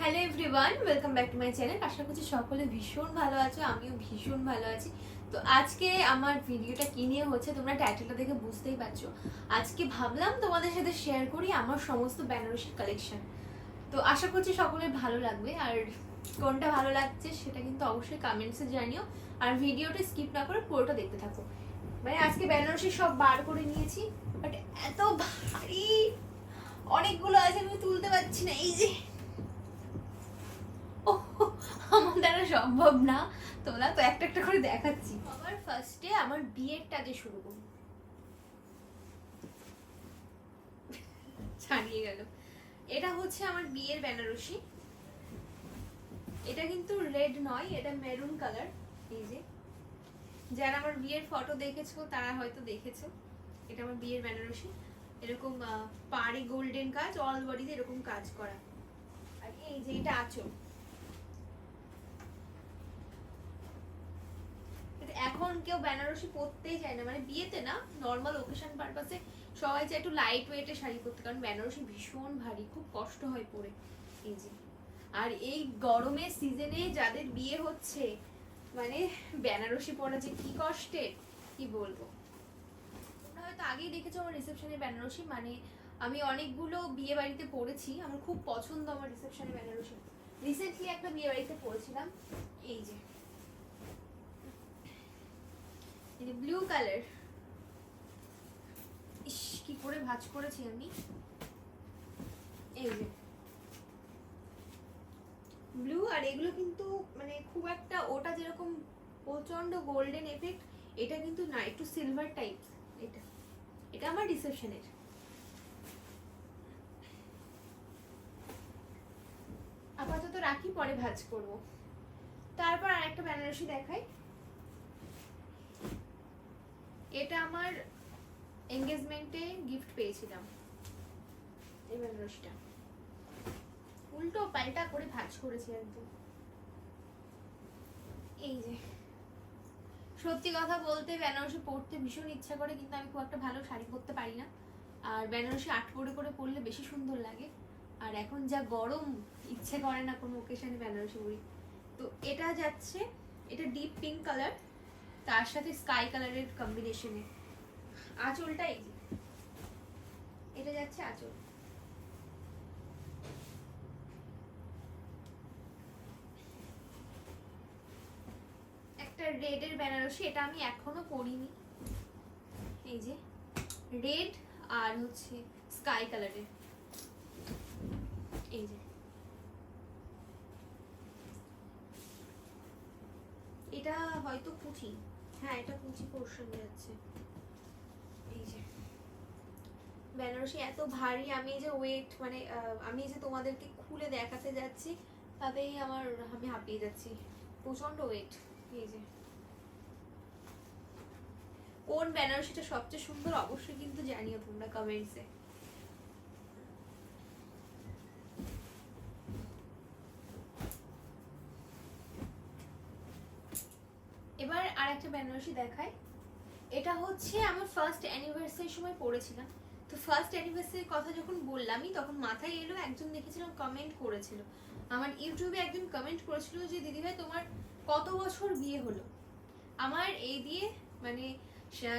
Hello everyone, welcome back to my channel. আশা করছি সকলে ভীষণ ভালো আছো, আমিও ভীষণ ভালো আছি। তো আজকে আমার ভিডিওটা কি নিয়ে হচ্ছে তোমরা টাইটেলটা দেখে বুঝতেই পারছো। আজকে ভাবলাম তোমাদের সাথে শেয়ার করি আমার সমস্ত বেনারসির কালেকশন। তো আশা করছি সকলের ভালো লাগবে, আর কোনটা ভালো লাগছে সেটা কিন্তু অবশ্যই কমেন্টসে জানিও। আর ভিডিওটা স্কিপ না করে পুরোটা দেখতে থাকো। মানে আজকে বেনারসি সব বার করে নিয়েছি, বাট এত ভারী অনেকগুলো আছে, আমি তুলতে পারছি না। এই যে আমার দ্বারা সম্ভব না, তোমরা তো একটা একটা করে দেখাচ্ছি। আবার ফার্স্টে আমার বিয়েরটা দিয়ে শুরু করি। ছাড়িয়ে গেল। এটা হচ্ছে আমার বিয়ের বেনারসি। এটা কিন্তু রেড নয়, এটা মেরুন কালার। এই যে যারা আমার বিয়ের ফটো দেখেছো তারা হয়তো দেখেছো। এটা আমার বিয়ের বেনারসি। এরকম পাড়ে গোল্ডেন কাজ, অল বডিতে এরকম কাজ করা। আর এই যে এটা আঁচল। এখন কেউ বেনারসি পরতেই চায় না, মানে বিয়েতে না, নর্মাল ওকেশন পারপাসে সবাই চায় একটু লাইট ওয়েটের শাড়ি পরতে, কারণ বেনারসি ভীষণ ভারী, খুব কষ্ট হয় পরে। এই যে আর এই গরমের সিজনে যাদের বিয়ে হচ্ছে, মানে বেনারসি পরা যে কি কষ্টের, কি বলবো। তোমরা হয়তো আগেই দেখেছো আমার রিসেপশনের বেনারসি, মানে আমি অনেকগুলো বিয়ে বাড়িতে পরেছি, আমার খুব পছন্দ আমার রিসেপশনের বেনারসি। রিসেন্টলি একটা বিয়ে বাড়িতে পরেছিলাম। এই যে ব্লু কালার। ইস, কি করে ভাঁজ করেছি আমি। এই যে ব্লু, আর এগুলো কিন্তু মানে খুব একটা ওটা যেরকম প্রচন্ড গোল্ডেন এফেক্ট, এটা কিন্তু না, একটু সিলভার টাইপ। এটা এটা আমার রিসেপশনের। আপাতত রাখি, পরে ভাঁজ করব। তারপর আরেকটা বেনারসি দেখাই। এটা আমার এঙ্গেজমেন্টে গিফট পেয়েছিলাম, এই বেনারসিটা। উল্টো পাল্টা করে ভাঁজ করেছি একদম। এই যে সত্যি কথা বলতে বেনারসি পরতে ভীষণ ইচ্ছা করে, কিন্তু আমি খুব একটা ভালো শাড়ি পরতে পারি না। আর বেনারসি আট করে করে পরলে বেশি সুন্দর লাগে। আর এখন যা গরম, ইচ্ছে করে না কোনো ওকেশনে বেনারসি পরি। তো এটা যাচ্ছে, এটা ডিপ পিঙ্ক কালার, তার সাথে স্কাই কালারের কম্বিনেশনে। আঁচলটা এই যে, এটা যাচ্ছে আঁচল। একটা রেডের বেনারসি, এটা আমি এখনো পরিনি। এই যে রেড আর হচ্ছে স্কাই কালারের। এই যে এটা হয়তো কুচি, হ্যাঁ এটা কুচি পোর্শন যাচ্ছে। এই যে বেনারসি এত ভারী, আমি যে ওয়েট, মানে আমি যে তোমাদেরকে খুলে দেখাতে যাচ্ছি তাতেই আমি হাঁপিয়ে যাচ্ছি, প্রচন্ড ওয়েট। এই যে কোন বেনারসিটা সবচেয়ে সুন্দর অবশ্যই কিন্তু জানিও তোমরা কমেন্টসে। এবার আর একটা বেনারসি দেখাই। এটা হচ্ছে আমার ফার্স্ট অ্যানিভার্সারির সময় পড়েছিলাম। তো ফার্স্ট অ্যানিভার্সারির কথা যখন বললামই, তখন মাথায় এলো, একজন দেখেছিলাম কমেন্ট করেছিল, আমার ইউটিউবে একজন কমেন্ট করেছিল যে দিদিভাই তোমার কত বছর বিয়ে হলো। আমার এই দিয়ে মানে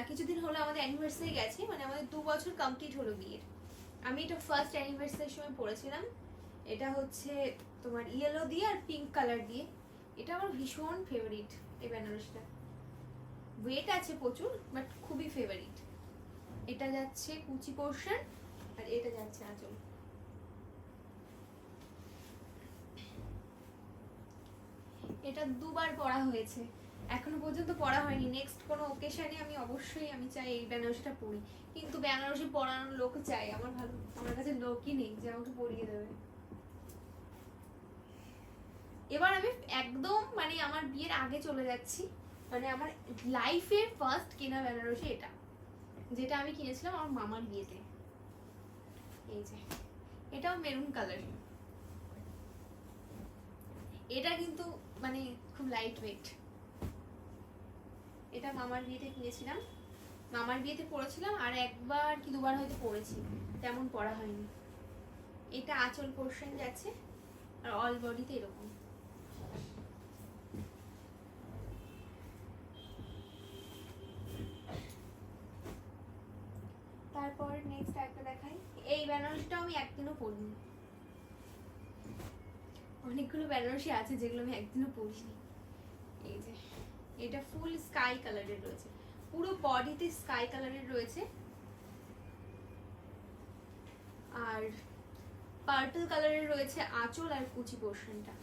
কিছুদিন হলো আমাদের অ্যানিভার্সারি গেছে, মানে আমাদের 2 বছর কমপ্লিট হলো বিয়ের। আমি এটা ফার্স্ট অ্যানিভার্সারির সময় পড়েছিলাম। এটা হচ্ছে তোমার ইয়েলো দিয়ে আর পিঙ্ক কালার দিয়ে। এটা আমার ভীষণ ফেভারিট এই বেনারসিটা। ওয়েট আছে প্রচুর, বাট খুবই ফেভারিট। এটা যাচ্ছে কুচি পোর্শন, আর এটা যাচ্ছে আঁচল। এটা দুবার পরা হয়েছে, এখনো পর্যন্ত পরা হয়নি। নেক্সট কোনো ওকেশনে আমি অবশ্যই আমি চাই এই বেনারসিটা পরি, কিন্তু বেনারসি পরানোর লোক চাই। আমার কাছে লোকই নেই যে আমাকে পরিয়ে দেবে। এবার আমি একদম মানে আমার বিয়ের আগে চলে যাচ্ছি, মানে আমার লাইফের ফার্স্ট কেনা বেনারসি এটা, যেটা আমি কিনেছিলাম আমার মামার বিয়েতে। এই যে এটাও মেরুন কালার। এটা কিন্তু মানে খুব লাইট ওয়েট। এটা মামার বিয়েতে কিনেছিলাম, মামার বিয়েতে পরেছিলাম, আর একবার কি দুবার হয়তো পরেছি, তেমন পরা হয়নি। এটা আঁচল পোর্শন যাচ্ছে। আর অল বডিতে এরকম। তারপর নেক্সট একটা দেখাই, এই বেনারসিটাও আমি একদিনও পরিনি। অনেকগুলো বেনারসি আছে যেগুলো আমি একদিনও পরিনি। এই যে এটা ফুল স্কাই কালারের রয়েছে, পুরো বডিতে স্কাই কালারের রয়েছে, আর পার্পল কালারের রয়েছে আঁচল আর কুচি পোর্শনটা।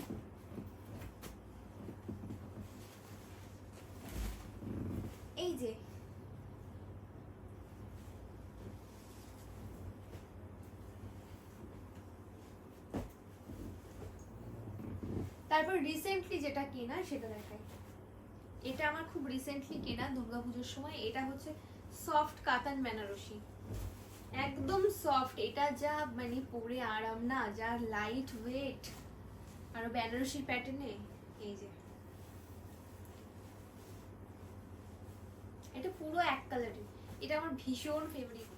এই যে তারপর রিসেন্টলি যেটা কেনা সেটা দেখাই, এটা আমার খুব রিসেন্টলি কেনা দুর্গাপুজোর সময়। এটা হচ্ছে সফট কাতান বেনারসি, একদম সফট। এটা যা মানে পরে আরাম না, যা লাইট ওয়েট, আর বেনারসির প্যাটার্নে। এই যে এটা পুরো এক কালারের, এটা আমার ভীষণ ফেভারিট।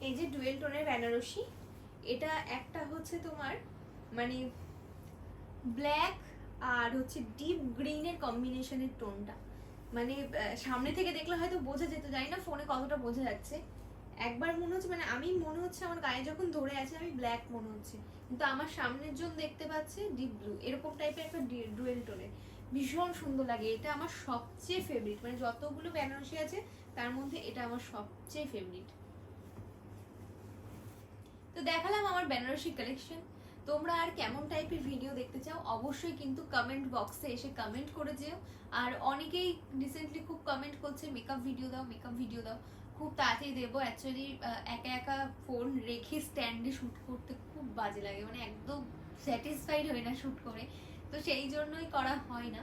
এই যে ডুয়েল টোনের বেনারসি, এটা একটা হচ্ছে তোমার মানে ব্ল্যাক আর হচ্ছে ডিপ গ্রিনের কম্বিনেশনের টোনটা, মানে সামনে থেকে দেখলে হয়তো বোঝা যেত, জানি না ফোনে কতটা বোঝা যাচ্ছে। একবার মনে হচ্ছে মানে আমি মনে হচ্ছে আমার গায়ে যখন ধরে আছে আমি ব্ল্যাক মনে হচ্ছে, কিন্তু আমার সামনের জন দেখতে পাচ্ছে ডিপ ব্লু, এরকম টাইপের একটা ডুয়েল টোনের। ভীষণ সুন্দর লাগে, এটা আমার সবচেয়ে ফেভারিট, মানে যতগুলো বেনারসি আছে তার মধ্যে এটা আমার সবচেয়ে ফেভারিট। তো দেখালাম আমার বেনারসি কালেকশন। তোমরা আর কেমন টাইপের ভিডিও দেখতে চাও অবশ্যই কিন্তু কমেন্ট বক্সে এসে কমেন্ট করে যেও। আর অনেকেই রিসেন্টলি খুব কমেন্ট করছে মেকআপ ভিডিও দাও, মেকআপ ভিডিও দাও। খুব তাড়াতাড়ি দেবো। অ্যাকচুয়ালি একা একা ফোন রেখে স্ট্যান্ডে শ্যুট করতে খুব বাজে লাগে, মানে একদম স্যাটিসফাইড হই না শ্যুট করে, তো সেই জন্যই করা হয় না।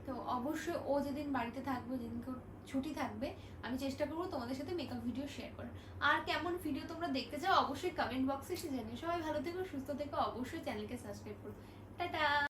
তো অবশ্যই ও যেদিন বাড়িতে থাকবে, যেদিন ছুটি থাকবে, আমি চেষ্টা করবো তোমাদের সাথে মেকআপ ভিডিও শেয়ার করার। আর কেমন ভিডিও তোমরা দেখতে চাও অবশ্যই কমেন্ট বক্সে এসে জানিও। সবাই ভালো থেকো, সুস্থ থেকো, অবশ্যই চ্যানেলকে সাবস্ক্রাইব করো। টাটা।